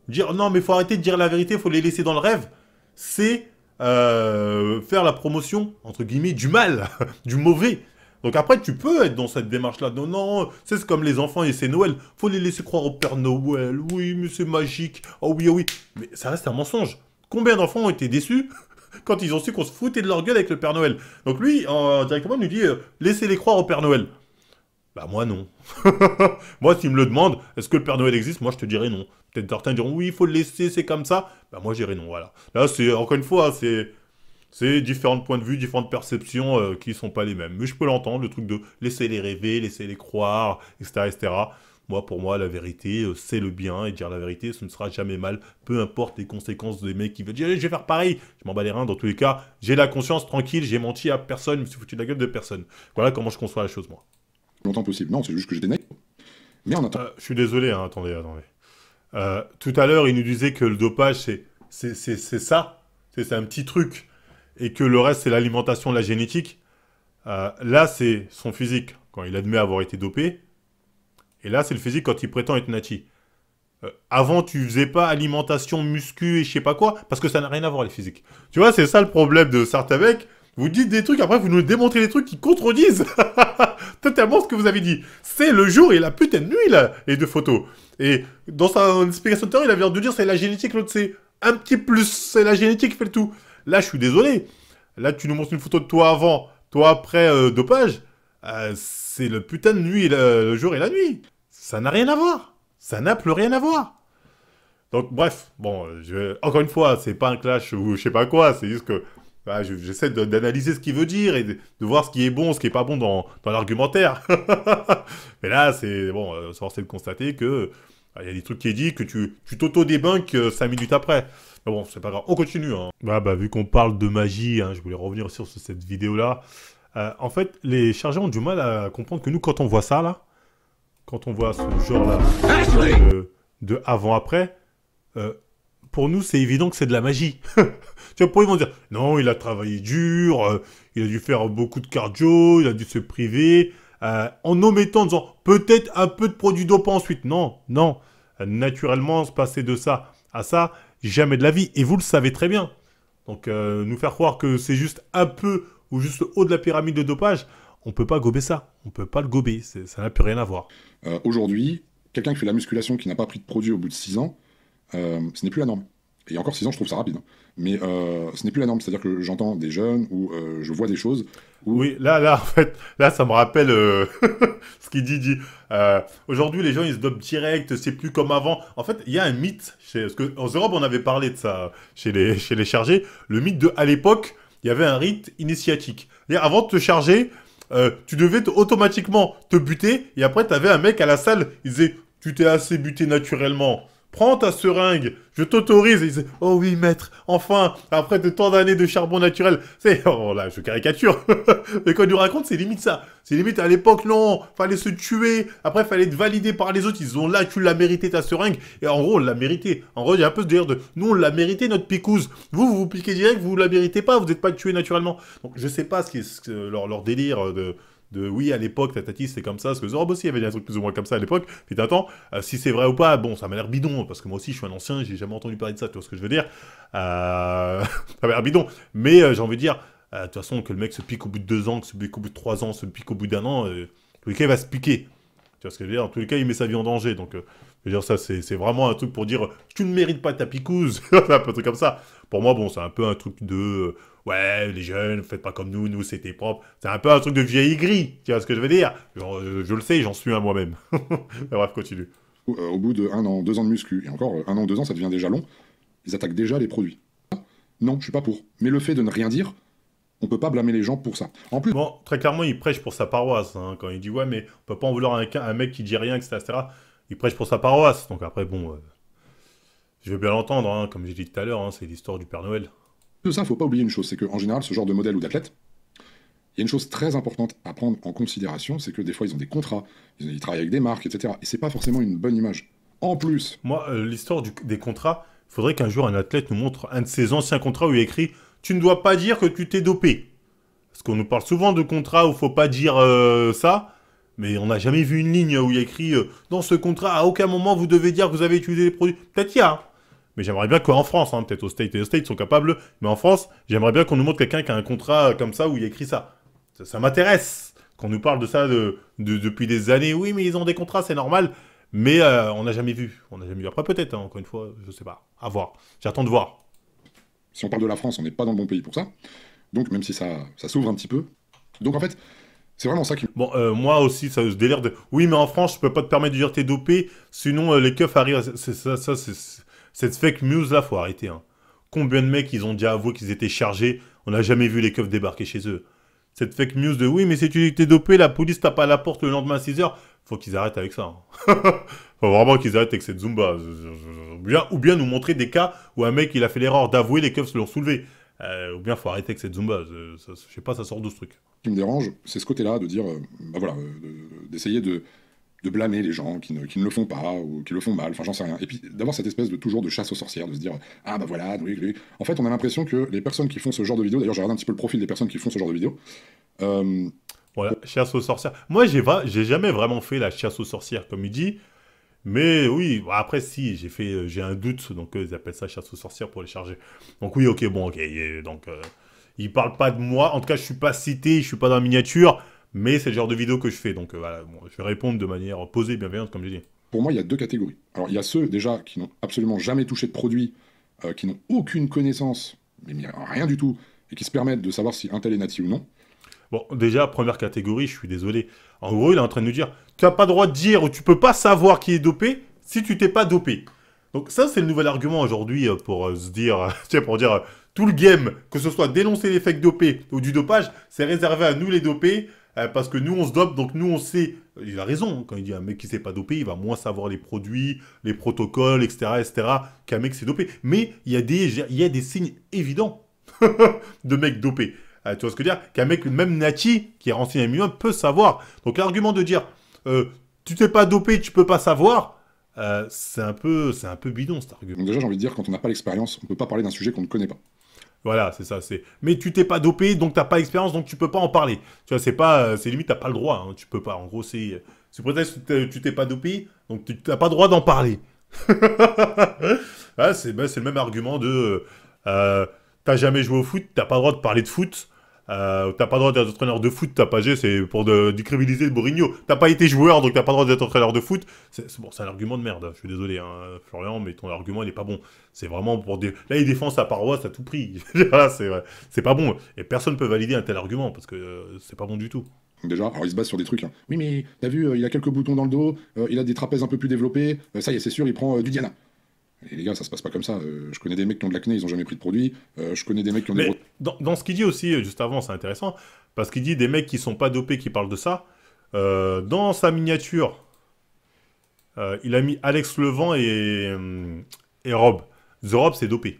Dire, non, mais il faut arrêter de dire la vérité, il faut les laisser dans le rêve. C'est faire la promotion, entre guillemets, du mal, du mauvais. Donc après, tu peux être dans cette démarche-là. Non, non, c'est comme les enfants et c'est Noël. Faut les laisser croire au Père Noël. Oui, mais c'est magique. Oh oui, oh oui. Mais ça reste un mensonge. Combien d'enfants ont été déçus quand ils ont su qu'on se foutait de leur gueule avec le Père Noël? Donc lui, directement, il nous dit, laissez-les croire au Père Noël. Bah moi non. Moi, s'il me le demande, est-ce que le Père Noël existe? Moi, je te dirais non. Peut-être certains diront, oui, il faut le laisser, c'est comme ça. Bah moi, je dirais non, voilà. Là, c'est, encore une fois, c'est différents points de vue, différentes perceptions qui ne sont pas les mêmes. Mais je peux l'entendre, le truc de laisser les rêver, laisser les croire, etc., etc. Moi, pour moi, la vérité, c'est le bien. Et dire la vérité, ce ne sera jamais mal. Peu importe les conséquences des mecs qui veulent dire, je vais faire pareil. Je m'en bats les reins. Dans tous les cas, j'ai la conscience tranquille. J'ai menti à personne. Je me suis foutu de la gueule de personne. Voilà comment je conçois la chose, moi. Longtemps possible. Non, c'est juste que j'étais naïf. Mais en attendant. Je suis désolé, hein, attendez. Tout à l'heure, il nous disait que le dopage, c'est ça. C'est un petit truc. Et que le reste, c'est l'alimentation, la génétique. Là, c'est son physique, quand il admet avoir été dopé. Et là, c'est le physique quand il prétend être nati. Avant, tu faisais pas alimentation, muscu et je sais pas quoi, parce que ça n'a rien à voir, les physiques. Tu vois, c'est ça le problème de certains mecs. Vous dites des trucs, après, vous nous démontrez des trucs qui contredisent totalement ce que vous avez dit. C'est le jour et la putain de nuit, là, les deux photos. Et dans sa explication de théorie, il a l'air de dire c'est la génétique, l'autre c'est un petit plus, c'est la génétique qui fait le tout. Là, je suis désolé. Là, tu nous montres une photo de toi avant, toi après dopage. C'est le putain de nuit, le jour et la nuit. Ça n'a rien à voir. Ça n'a plus rien à voir. Donc, bref, bon, encore une fois, c'est pas un clash ou je sais pas quoi, c'est juste que j'essaie d'analyser ce qu'il veut dire et de voir ce qui est bon, ce qui est pas bon dans l'argumentaire. Mais là, c'est bon, force est de constater que il y a des trucs qui est dit que tu t'auto-débunk 5 minutes après. Mais bon, c'est pas grave, on continue. Hein. Vu qu'on parle de magie, hein, je voulais revenir sur cette vidéo-là. En fait, les chargés ont du mal à comprendre que nous, quand on voit ça, là, quand on voit ce genre-là de avant-après, pour nous, c'est évident que c'est de la magie. Tu vois, pour eux, ils vont dire, non, il a travaillé dur, il a dû faire beaucoup de cardio, il a dû se priver, en omettant, en disant, peut-être un peu de produits dopants ensuite. Non, non. Naturellement, se passer de ça à ça, jamais de la vie. Et vous le savez très bien. Donc, nous faire croire que c'est juste un peu ou juste le haut de la pyramide de dopage, on ne peut pas gober ça. On ne peut pas le gober. Ça n'a plus rien à voir. Aujourd'hui, quelqu'un qui fait la musculation, qui n'a pas pris de produit au bout de 6 ans, ce n'est plus la norme. Et encore 6 ans, je trouve ça rapide. Hein. Mais ce n'est plus la norme. C'est-à-dire que j'entends des jeunes ou je vois des choses où... Oui, là, en fait, là, ça me rappelle ce qu'il dit. Aujourd'hui, les gens, ils se dopent direct, c'est plus comme avant. En fait, il y a un mythe. Parce qu'en Europe, on avait parlé de ça chez les chargés. Le mythe de, à l'époque, il y avait un rite initiatique. Avant de te charger, tu devais automatiquement te buter. Et après, tu avais un mec à la salle, il disait, tu t'es assez buté naturellement. prends ta seringue, je t'autorise. Et il disait, oh oui, maître, enfin, après de tant d'années de charbon naturel. C'est, oh là, je caricature. Mais quand il nous raconte, c'est limite ça. C'est limite à l'époque, non, fallait se tuer. Après, fallait être validé par les autres. Ils ont là, tu l'as mérité ta seringue. Et en gros, on l'a mérité. En gros, il y a un peu ce délire de, nous, on l'a mérité, notre picouse. Vous vous piquez direct, vous la méritez pas, vous n'êtes pas tué naturellement. Donc, je sais pas ce qui est leur délire de oui, à l'époque, tatati, c'était comme ça, parce que Zorob aussi, il y avait des trucs plus ou moins comme ça à l'époque. Puis attends, si c'est vrai ou pas, bon, ça m'a l'air bidon, parce que moi aussi, je suis un ancien, j'ai jamais entendu parler de ça, tu vois ce que je veux dire. Ça m'a l'air bidon. Mais j'ai envie de dire, de toute façon, que le mec se pique au bout de 2 ans, que se pique au bout de 3 ans, se pique au bout d'1 an, en tous les cas, il va se piquer. Tu vois ce que je veux dire. En tous les cas, il met sa vie en danger. Donc, je veux dire, ça, c'est vraiment un truc pour dire, tu ne mérites pas ta picouse. C'est un peu un truc comme ça. Pour moi, bon, c'est un peu un truc de... ouais, les jeunes, faites pas comme nous c'était propre. C'est un peu un truc de vieille gris, tu vois ce que je veux dire. Je le sais, j'en suis un moi-même. Bref, continue. Au bout de 1 an, 2 ans de muscu, et encore 1 an, 2 ans, ça devient déjà long, ils attaquent déjà les produits. Non, je suis pas pour. Mais le fait de ne rien dire, on peut pas blâmer les gens pour ça. En plus... Bon, très clairement, il prêche pour sa paroisse. Hein, quand il dit, ouais, mais on peut pas en vouloir à un mec qui dit rien, etc. Il prêche pour sa paroisse. Donc après, bon, je veux bien l'entendre, hein, comme j'ai dit tout à l'heure, hein, c'est l'histoire du Père Noël. De ça, faut pas oublier une chose, c'est qu'en général, ce genre de modèle ou d'athlète, il y a une chose très importante à prendre en considération, c'est que des fois, ils ont des contrats, ils travaillent avec des marques, etc. Et c'est pas forcément une bonne image. En plus... Moi, l'histoire des contrats, il faudrait qu'un jour, un athlète nous montre un de ses anciens contrats où il y a écrit « Tu ne dois pas dire que tu t'es dopé ». Parce qu'on nous parle souvent de contrats où il faut pas dire ça, mais on n'a jamais vu une ligne où il y a écrit Dans ce contrat, à aucun moment, vous devez dire que vous avez utilisé les produits ». Peut-être il y a, hein. Mais j'aimerais bien qu'en France, hein, peut-être aux States et aux States sont capables, mais en France, j'aimerais bien qu'on nous montre quelqu'un qui a un contrat comme ça où il y a écrit ça. Ça m'intéresse qu'on nous parle de ça depuis des années. Oui, mais ils ont des contrats, c'est normal. Mais on n'a jamais vu. On n'a jamais vu. Après, peut-être, hein, encore une fois, je sais pas. À voir. J'attends de voir. Si on parle de la France, on n'est pas dans le bon pays pour ça. Donc, même si ça s'ouvre un petit peu. Donc, en fait, c'est vraiment ça qui... Bon, moi aussi, ça ce délire de... Oui, mais en France, je peux pas te permettre de dire t'es dopé, sinon les keufs arrivent... Cette fake news là, faut arrêter. Hein. Combien de mecs ils ont déjà avoué qu'ils étaient chargés, on n'a jamais vu les keufs débarquer chez eux. Cette fake news de oui, mais si tu dis que t'es dopé, la police tape à la porte le lendemain à 6h, faut qu'ils arrêtent avec ça. Hein. Faut vraiment qu'ils arrêtent avec cette Zumba. Ou bien nous montrer des cas où un mec il a fait l'erreur d'avouer, les keufs se l'ont soulevé. Ou bien faut arrêter avec cette Zumba. Je sais pas, ça sort d'où ce truc. Ce qui me dérange, c'est ce côté-là de dire, bah voilà, d'essayer de blâmer les gens qui ne le font pas ou qui le font mal, enfin j'en sais rien. Et puis d'avoir cette espèce de toujours de chasse aux sorcières, de se dire ah bah voilà, oui. En fait, on a l'impression que les personnes qui font ce genre de vidéos, d'ailleurs j'ai regardé un petit peu le profil des personnes qui font ce genre de vidéos. Voilà, chasse aux sorcières. Moi, j'ai jamais vraiment fait la chasse aux sorcières, comme il dit. Mais oui, après si, j'ai un doute, donc ils appellent ça chasse aux sorcières pour les charger. Donc oui, ok, bon, ok. Donc ils parlent pas de moi. En tout cas, je suis pas cité, je suis pas dans la miniature. Mais c'est le genre de vidéo que je fais, donc voilà, bon, je vais répondre de manière posée, bienveillante, comme j'ai dit. Pour moi, il y a 2 catégories. Alors, il y a ceux, déjà, qui n'ont absolument jamais touché de produit, qui n'ont aucune connaissance, mais rien du tout, et qui se permettent de savoir si un tel est nati ou non. Bon, déjà, première catégorie, je suis désolé. En gros, il est en train de nous dire, tu n'as pas le droit de dire ou tu peux pas savoir qui est dopé si tu t'es pas dopé. Donc ça, c'est le nouvel argument aujourd'hui pour se dire, pour dire, tout le game, que ce soit dénoncer les fakes dopés ou du dopage, c'est réservé à nous les dopés, parce que nous on se dope, donc nous on sait. Il a raison, hein, quand il dit un mec qui s'est pas dopé, il va moins savoir les produits, les protocoles, etc. qu'un mec qui s'est dopé. Mais il y a des signes évidents de mecs dopés. Tu vois ce que je veux dire? Qu'un mec, même Nati, qui est renseigné un minimum, peut savoir. Donc l'argument de dire tu t'es pas dopé, tu peux pas savoir, c'est un peu bidon cet argument. Donc déjà j'ai envie de dire, quand on n'a pas l'expérience, on peut pas parler d'un sujet qu'on ne connaît pas. Voilà, c'est ça, c'est... Mais tu t'es pas dopé, donc t'as pas l'expérience, donc tu peux pas en parler. Tu vois, c'est limite, t'as pas le droit, hein, tu peux pas. En gros, c'est prétexte que tu t'es pas dopé, donc tu t'as pas le droit d'en parler. Ah, c'est le même argument de... t'as jamais joué au foot, t'as pas le droit de parler de foot, t'as pas le droit d'être entraîneur de foot, t'as pas c'est pour décrédibiliser le Mourinho. T'as pas été joueur, donc t'as pas le droit d'être entraîneur de foot. C'est un argument de merde, je suis désolé, hein, Florian, mais ton argument, il est pas bon. C'est vraiment pour... Là, il défend sa paroisse à tout prix. Voilà, c'est pas bon. Et personne peut valider un tel argument, parce que c'est pas bon du tout. Déjà, alors il se base sur des trucs. Hein. Oui, mais t'as vu, il a quelques boutons dans le dos, il a des trapèzes un peu plus développés, ça y est, c'est sûr, il prend du Diana. Et les gars, ça se passe pas comme ça. Je connais des mecs qui ont de l'acné, ils ont jamais pris de produit. Je connais des mecs qui ont des... Dans ce qu'il dit aussi, juste avant, c'est intéressant, parce qu'il dit des mecs qui sont pas dopés qui parlent de ça. Dans sa miniature, il a mis Alex Levent et Rob. The Rob, c'est dopé.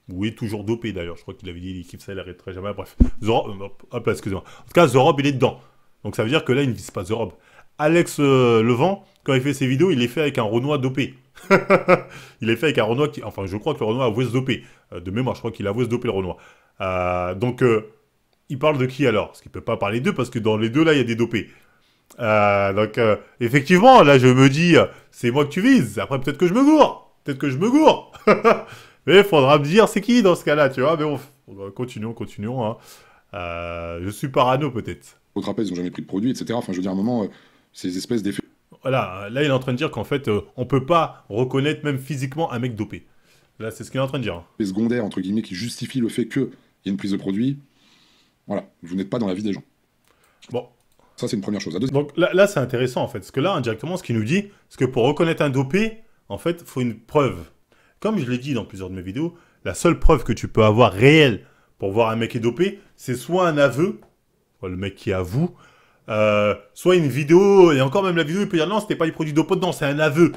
Oui, toujours dopé d'ailleurs. Je crois qu'il avait dit l'équipe ça, il arrêterait jamais. Bref. Hop là, excusez-moi. En tout cas, The Rob, il est dedans. Donc ça veut dire que là, il ne vise pas The Rob. Alex Levent, quand il fait ses vidéos, il les fait avec un Renoir dopé. Il les fait avec un Renoir qui... Enfin, je crois que le Renoir a avoué se doper. De mémoire, je crois qu'il a avoué se doper le Renoir. Donc, il parle de qui alors? Parce qu'il ne peut pas parler d'eux, parce que dans les deux, là, il y a des dopés. Donc, effectivement, là, je me dis, c'est moi que tu vises. Après, peut-être que je me gourre. Peut-être que je me gourre. Mais il faudra me dire c'est qui dans ce cas-là, tu vois. Mais bon, continuons. Hein. Je suis parano, peut-être. Au trapèze, ils n'ont jamais pris de produit, etc. Enfin, je veux dire, à un moment, ces espèces d'effets Voilà, là, il est en train de dire qu'en fait, on peut pas reconnaître même physiquement un mec dopé. Là, c'est ce qu'il est en train de dire. secondaires, entre guillemets, qui justifient le fait qu'il y ait une prise de produit. Voilà, vous n'êtes pas dans la vie des gens. Bon. Ça, c'est une première chose. Donc là c'est intéressant, en fait. Parce que là, indirectement, ce qu'il nous dit, c'est que pour reconnaître un dopé, en fait, il faut une preuve. Comme je l'ai dit dans plusieurs de mes vidéos, la seule preuve que tu peux avoir réelle pour voir un mec est dopé, c'est soit un aveu, soit le mec qui avoue, soit une vidéo, et encore même la vidéo, il peut dire non, c'était pas du produit dopant, non, c'est un aveu.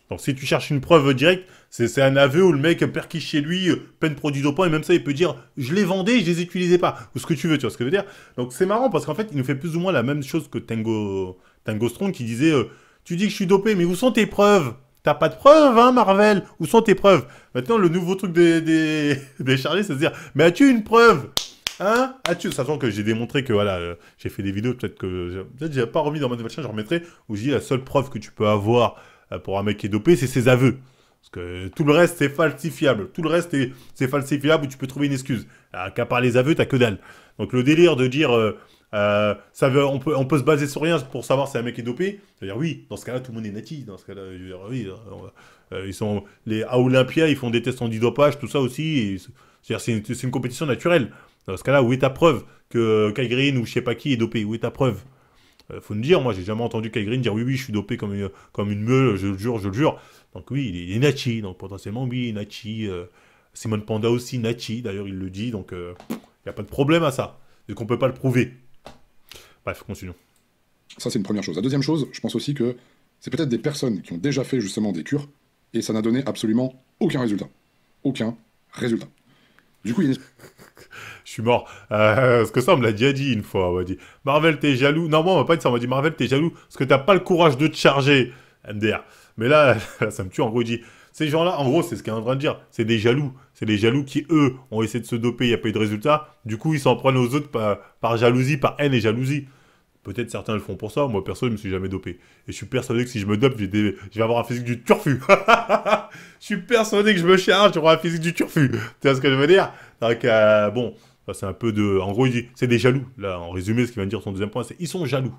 Donc si tu cherches une preuve directe, c'est un aveu où le mec perquiche chez lui, plein de produits dopants, et même ça, il peut dire je les vendais, je les utilisais pas, ou ce que tu veux, tu vois ce que je veux dire. Donc c'est marrant parce qu'en fait, il nous fait plus ou moins la même chose que Tango Strong qui disait tu dis que je suis dopé, mais où sont tes preuves? T'as pas de preuves, hein, Marvel? Où sont tes preuves? Maintenant, le nouveau truc des Charlie, c'est de dire mais as-tu une preuve? Hein? Sachant que j'ai démontré que voilà, j'ai fait des vidéos, peut-être j'ai pas remis dans ma nouvelle chaîne, je remettrai, où je dis la seule preuve que tu peux avoir pour un mec qui est dopé, c'est ses aveux. Parce que tout le reste, c'est falsifiable. Tout le reste, c'est falsifiable où tu peux trouver une excuse. Qu'à part les aveux, t'as que dalle. Donc le délire de dire on peut se baser sur rien pour savoir si un mec est dopé, c'est-à-dire oui, dans ce cas-là, tout le monde est nati. Dans ce cas-là, je veux dire, oui, ils sont à Olympia, ils font des tests antidopage, tout ça aussi. C'est-à-dire c'est une compétition naturelle. Dans ce cas-là, où est ta preuve que Kai Green ou je sais pas qui est dopé? Où est ta preuve? Faut me dire, moi j'ai jamais entendu Kai Green dire oui, je suis dopé comme une meule, je le jure. Donc oui, il est Nachi, donc potentiellement oui, Nachi. Simone Panda aussi, Nachi, d'ailleurs il le dit, donc il n'y a pas de problème à ça. Et qu'on peut pas le prouver. Bref, continuons. Ça, c'est une première chose. La deuxième chose, je pense aussi que c'est peut-être des personnes qui ont déjà fait justement des cures, et ça n'a donné absolument aucun résultat. Aucun résultat. Du coup, il y a une... Je suis mort. Parce que ça, on me l'a déjà dit une fois. On m'a dit, Marvel, t'es jaloux. Non, moi, on m'a pas dit ça. On m'a dit, Marvel, t'es jaloux parce que t'as pas le courage de te charger. MDR. Mais là, ça me tue. En gros, il dit, ces gens-là, en gros, c'est ce qu'il est en train de dire. C'est des jaloux. C'est des jaloux qui, eux, ont essayé de se doper. Il n'y a pas eu de résultat. Du coup, ils s'en prennent aux autres par jalousie, par haine et jalousie. Peut-être certains le font pour ça. Moi, perso, je me suis jamais dopé. Et je suis persuadé que si je me dope, je vais avoir un physique du turfu. Je suis persuadé que je me charge, j'aurai un physique du turfu. Tu vois ce que je veux dire? Donc, bon, c'est un peu de... En gros, il dit, c'est des jaloux. Là, en résumé, ce qu'il vient de dire, son deuxième point, c'est ils sont jaloux.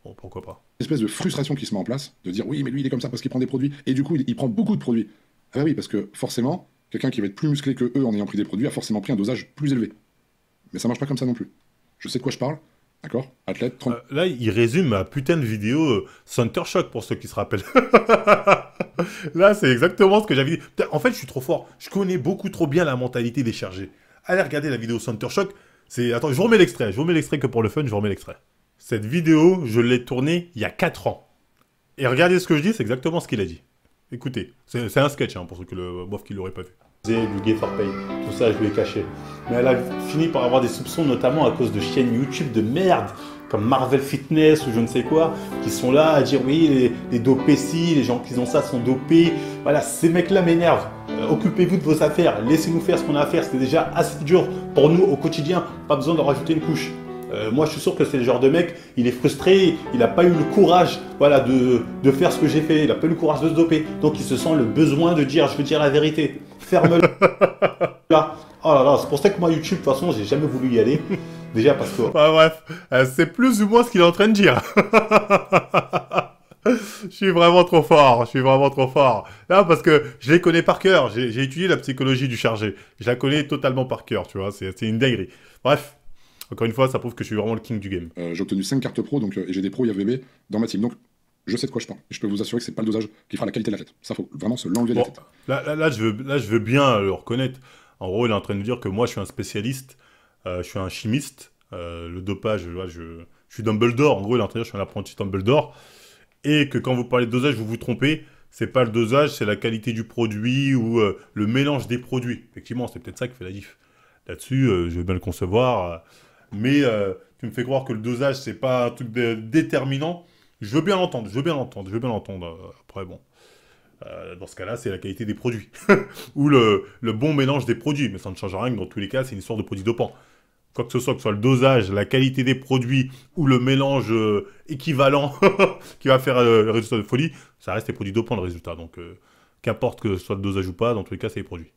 Bon, pourquoi pas. Une espèce de frustration qui se met en place, de dire oui, mais lui, il est comme ça parce qu'il prend des produits. Et du coup, il prend beaucoup de produits. Ah bah oui, parce que forcément, quelqu'un qui va être plus musclé que eux en ayant pris des produits a forcément pris un dosage plus élevé. Mais ça marche pas comme ça non plus. Je sais de quoi je parle. D'accord? Athlète, 30... là, il résume ma putain de vidéo Center Shock pour ceux qui se rappellent. Là, c'est exactement ce que j'avais dit. Putain, en fait, je suis trop fort. Je connais beaucoup trop bien la mentalité des chargés. Allez regarder la vidéo Center Shock. Attends, je vous remets l'extrait. Je vous remets l'extrait que pour le fun, je vous remets l'extrait. Cette vidéo, je l'ai tournée il y a 4 ans. Et regardez ce que je dis, c'est exactement ce qu'il a dit. Écoutez, c'est un sketch, hein, pour ceux qui l'auraient pas vu. Du Gay for Pay, tout ça je lui ai caché. Mais elle a fini par avoir des soupçons, notamment à cause de chaînes YouTube de merde, comme Marvel Fitness ou je ne sais quoi, qui sont là à dire oui, les dopés si, les gens qui ont ça sont dopés. Voilà, ces mecs-là m'énervent. Occupez-vous de vos affaires, laissez-nous faire ce qu'on a à faire. C'était déjà assez dur pour nous au quotidien, pas besoin de rajouter une couche. Moi je suis sûr que c'est le genre de mec, il est frustré, il n'a pas eu le courage voilà, de faire ce que j'ai fait, il n'a pas eu le courage de se doper. Donc il se sent le besoin de dire je veux dire la vérité. Ferme-le là. Oh là là, c'est pour ça que moi YouTube, de toute façon, j'ai jamais voulu y aller. Déjà parce que... bref, c'est plus ou moins ce qu'il est en train de dire. Je suis vraiment trop fort, Là, parce que je les connais par cœur. J'ai étudié la psychologie du chargé. Je la connais totalement par cœur, tu vois. C'est une dinguerie. Bref, encore une fois, ça prouve que je suis vraiment le king du game. J'ai obtenu 5 cartes pro, donc, et j'ai des pros IFBB dans ma team. Donc, je sais de quoi je parle. Et je peux vous assurer que c'est pas le dosage qui fera la qualité de l'athlète. Ça, faut vraiment se l'enlever de la tête. Là, je veux bien le reconnaître. En gros, il est en train de dire que moi, je suis un spécialiste. Je suis un chimiste. Le dopage, je suis Dumbledore. En gros, il est en train de dire que je suis un apprenti Dumbledore. et que quand vous parlez de dosage, vous vous trompez. C'est pas le dosage, c'est la qualité du produit ou le mélange des produits. Effectivement, c'est peut-être ça qui fait la diff. Là-dessus, je veux bien le concevoir. Mais tu me fais croire que le dosage, c'est pas un truc déterminant. Je veux bien l'entendre, je veux bien l'entendre. Après, bon. Dans ce cas-là, c'est la qualité des produits. Ou le bon mélange des produits. Mais ça ne change rien, que dans tous les cas, c'est une histoire de produits dopants. Quoi que ce soit le dosage, la qualité des produits ou le mélange équivalent qui va faire le résultat de folie, ça reste les produits dopants le résultat. Donc, qu'importe que ce soit le dosage ou pas, dans tous les cas, c'est les produits.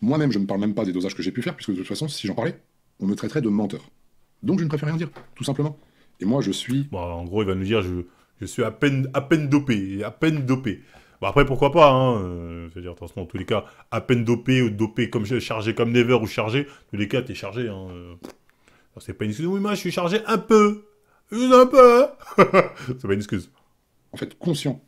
Moi-même, je ne parle même pas des dosages que j'ai pu faire, puisque de toute façon, si j'en parlais, on me traiterait de menteur. Donc je ne préfère rien dire, tout simplement. Et moi, je suis... Bon, en gros, il va nous dire, je suis à peine dopé, à peine dopé. Bon, après, pourquoi pas, hein, je veux dire, de toute façon, dans tous les cas, à peine dopé ou dopé comme chargé comme never ou chargé, dans tous les cas, t'es chargé, hein. C'est pas une excuse, oui, moi, je suis chargé un peu. Un peu. C'est pas une excuse. En fait, conscient,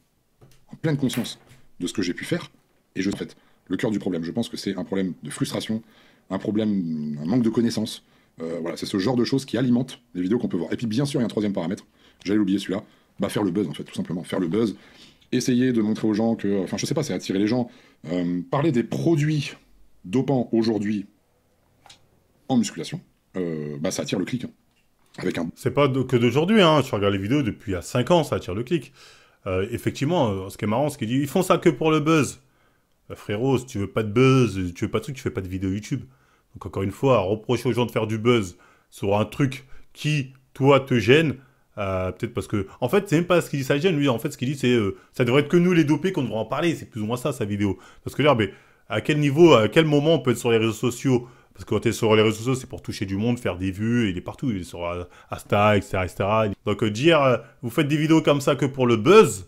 en pleine conscience de ce que j'ai pu faire, et je fais le cœur du problème. Je pense que c'est un problème de frustration, un problème, un manque de connaissances. Voilà, c'est ce genre de choses qui alimentent les vidéos qu'on peut voir. Et puis, bien sûr, il y a un troisième paramètre, j'allais l'oublier celui-là, bah faire le buzz, en fait, tout simplement, faire le buzz. Essayer de montrer aux gens que... Enfin, je sais pas, c'est attirer les gens. Parler des produits dopants aujourd'hui en musculation, bah ça attire le clic. Hein. Avec un... C'est pas que d'aujourd'hui, hein. Tu regardes les vidéos depuis il y a 5 ans, ça attire le clic. Effectivement, ce qui est marrant, c'est qu'ils disent, ils font ça que pour le buzz. Frérot, si tu veux pas de buzz, tu veux pas de truc, tu fais pas de vidéo YouTube. Donc encore une fois, reprocher aux gens de faire du buzz sur un truc qui, toi, te gêne... peut-être parce que... En fait, c'est même pas ce qu'il dit, ça gêne. Lui, en fait, ce qu'il dit, c'est... ça devrait être que nous, les dopés, qu'on devrait en parler. C'est plus ou moins ça, sa vidéo. Parce que là, mais à quel niveau, à quel moment on peut être sur les réseaux sociaux? Parce que quand tu es sur les réseaux sociaux, c'est pour toucher du monde, faire des vues. Il est partout. Il est sur Insta, etc. Donc, dire, vous faites des vidéos comme ça que pour le buzz,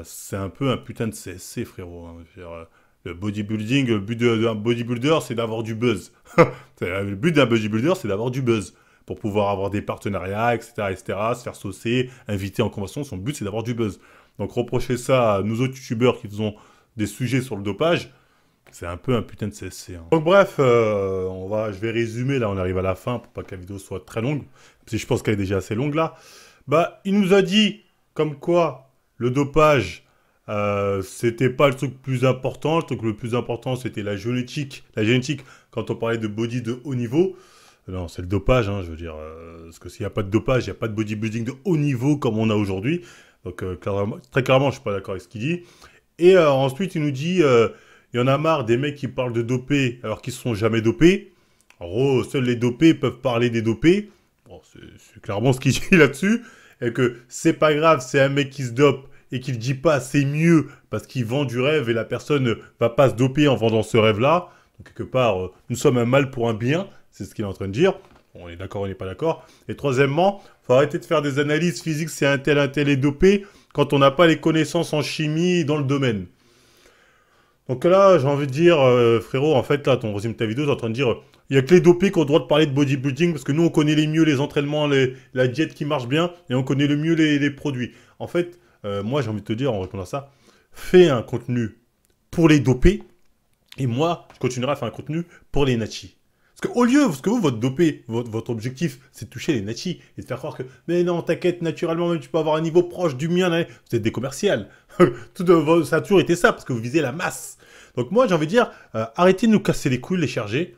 c'est un peu un putain de CSC, frérot. Hein. Le bodybuilding, le but d'un bodybuilder, c'est d'avoir du buzz. Le but d'un bodybuilder, c'est d'avoir du buzz. Pour pouvoir avoir des partenariats, etc., se faire saucer, inviter en convention. Son but, c'est d'avoir du buzz. Donc, reprocher ça à nous autres youtubeurs qui faisons des sujets sur le dopage, c'est un peu un putain de CSC. Hein. Donc, bref, je vais résumer. Là, on arrive à la fin pour pas que la vidéo soit très longue. Parce que je pense qu'elle est déjà assez longue, là. Bah, il nous a dit, comme quoi, le dopage, c'était pas le truc plus important. Le truc le plus important, c'était la génétique. La génétique, quand on parlait de body de haut niveau. Non, c'est le dopage, hein, je veux dire. Parce que s'il n'y a pas de dopage, il n'y a pas de bodybuilding de haut niveau comme on a aujourd'hui. Donc, très clairement, je ne suis pas d'accord avec ce qu'il dit. Et ensuite, il nous dit, il y en a marre des mecs qui parlent de dopés alors qu'ils ne sont jamais dopés. En gros, seuls les dopés peuvent parler des dopés. Bon, c'est clairement ce qu'il dit là-dessus. Et que c'est pas grave, c'est un mec qui se dope et qui ne le dit pas, c'est mieux parce qu'il vend du rêve et la personne ne va pas se doper en vendant ce rêve-là. Donc, quelque part, nous sommes un mal pour un bien. C'est ce qu'il est en train de dire. On est d'accord, on n'est pas d'accord. Et troisièmement, il faut arrêter de faire des analyses physiques si un tel est dopé quand on n'a pas les connaissances en chimie dans le domaine. Donc là, j'ai envie de dire, frérot, en fait, là, ton résumé de ta vidéo, tu es en train de dire, il n'y a que les dopés qui ont le droit de parler de bodybuilding parce que nous, on connaît les mieux les entraînements, la diète qui marche bien et on connaît le mieux les produits. En fait, moi, j'ai envie de te dire, en répondant à ça, fais un contenu pour les dopés et moi, je continuerai à faire un contenu pour les nachis. Parce qu'au lieu, parce que vous, votre dopé, votre objectif, c'est de toucher les nachis et de faire croire que, mais non, t'inquiète, naturellement, même tu peux avoir un niveau proche du mien, là. Vous êtes des commerciales. Ça a toujours été ça, parce que vous visez la masse. Donc moi, j'ai envie de dire, arrêtez de nous casser les couilles, les charger,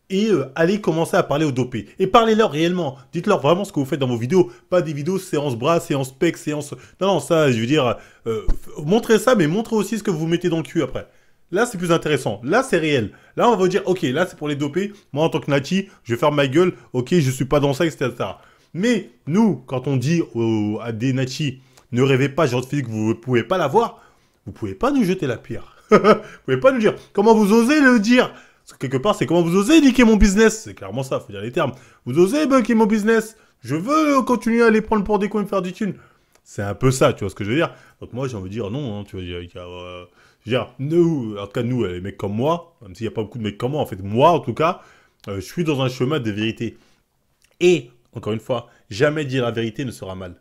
et allez commencer à parler aux dopés. Et parlez-leur réellement. Dites-leur vraiment ce que vous faites dans vos vidéos. Pas des vidéos séance bras, séance pec, séance... Non, ça, je veux dire, montrez ça, mais montrez aussi ce que vous mettez dans le cul après. Là, c'est plus intéressant. Là, c'est réel. Là, on va dire, ok, là, c'est pour les dopés. Moi, en tant que nati, je vais faire ma gueule. Ok, je suis pas dans ça, etc. Mais nous, quand on dit à des natis, ne rêvez pas, genre de physique, vous ne pouvez pas l'avoir, vous pouvez pas nous jeter la pierre. Vous pouvez pas nous dire. Comment vous osez le dire? Parce que quelque part, c'est comment vous osez niquer mon business. C'est clairement ça, faut dire les termes. Vous osez bunker mon business. Je veux continuer à aller prendre pour des coins et me faire du thune. C'est un peu ça, tu vois ce que je veux dire. Donc moi, j'ai envie de dire non, hein, tu vois, je veux dire, nous, en tout cas, nous, les mecs comme moi, même s'il n'y a pas beaucoup de mecs comme moi, en fait, moi, en tout cas, je suis dans un chemin de vérité. Et, encore une fois, jamais dire la vérité ne sera mal.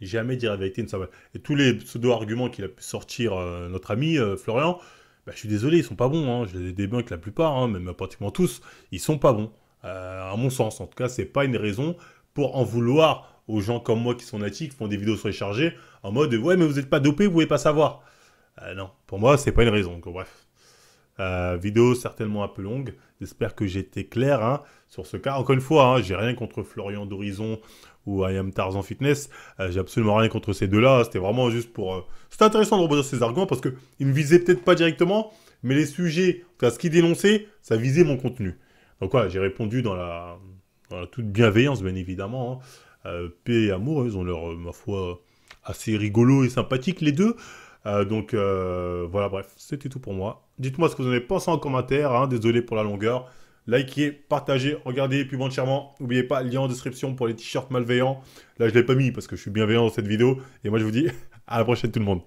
Jamais dire la vérité ne sera mal. Et tous les pseudo-arguments qu'il a pu sortir notre ami Florian, bah, je suis désolé, ils sont pas bons. Hein. Je les débunk la plupart, hein, même pratiquement tous, ils sont pas bons. À mon sens, en tout cas, c'est pas une raison pour en vouloir aux gens comme moi qui sont natifs, qui font des vidéos sur les chargés, en mode ouais mais vous n'êtes pas dopé, vous pouvez pas savoir. Non, pour moi c'est pas une raison. Donc, bref, vidéo certainement un peu longue. J'espère que j'ai été clair hein, sur ce cas. Encore une fois, hein, j'ai rien contre Florian d'Horizon ou I Am Tarzan Fitness. J'ai absolument rien contre ces deux-là. C'était vraiment juste pour. C'était intéressant de rebondir ces arguments parce que ils me visaient peut-être pas directement, mais les sujets, en tout cas ce qu'ils dénonçaient, ça visait mon contenu. Donc voilà, j'ai répondu dans la toute bienveillance, bien évidemment. Hein. Paix et amour, ils ont leur, ma foi, assez rigolo et sympathique, les deux. Donc voilà, bref, c'était tout pour moi. Dites-moi ce que vous en avez pensé en commentaire. Hein. Désolé pour la longueur. Likez, partagez, regardez les pubs entièrement. N'oubliez pas, lien en description pour les t-shirts malveillants. Là, je ne l'ai pas mis parce que je suis bienveillant dans cette vidéo. Et moi, je vous dis à la prochaine tout le monde.